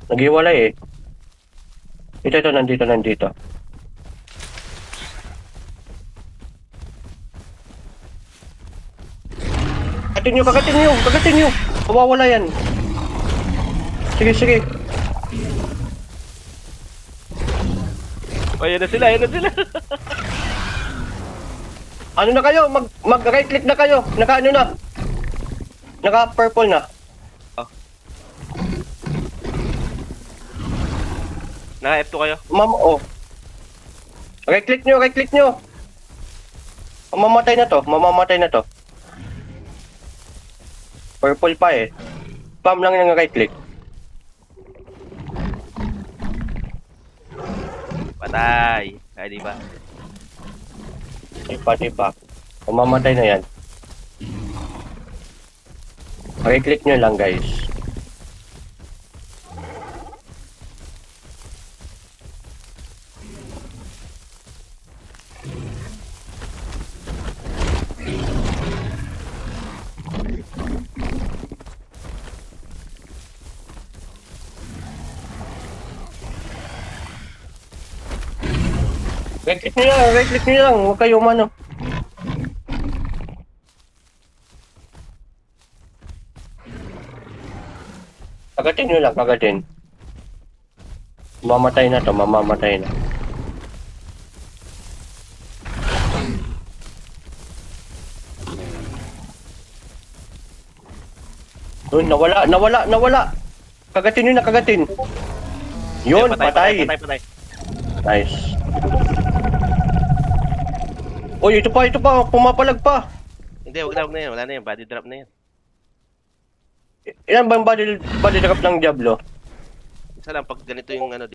Naghiwalay eh. Ito, nandito. Kagatin nyo. Mawawala yan. Sige. Oh, yan na sila. Ano na kayo? Mag-right click na kayo. Naka-ano na? Naka-purple na. Naka F2 kayo. Oh. Right click nyo. Mamamatay na to. Purple pa eh. Spam lang yung right click. Patay. Ay, di ba? Di pa. Mamamatay na yan. Right click nyo lang guys. Right click nyo lang. Huwag kayo umano. Kagatin nyo lang, kagatin. Mamamatay na. Doon, nawala. Kagatin nyo na. Yun, patay. Nice. Uy, ito pa. Pumapalag pa. Hindi, wag na yan. Wala na yan. Body drop na yan. Ilan ba ang body drop ng Diablo? Isa lang pag ganito yung ano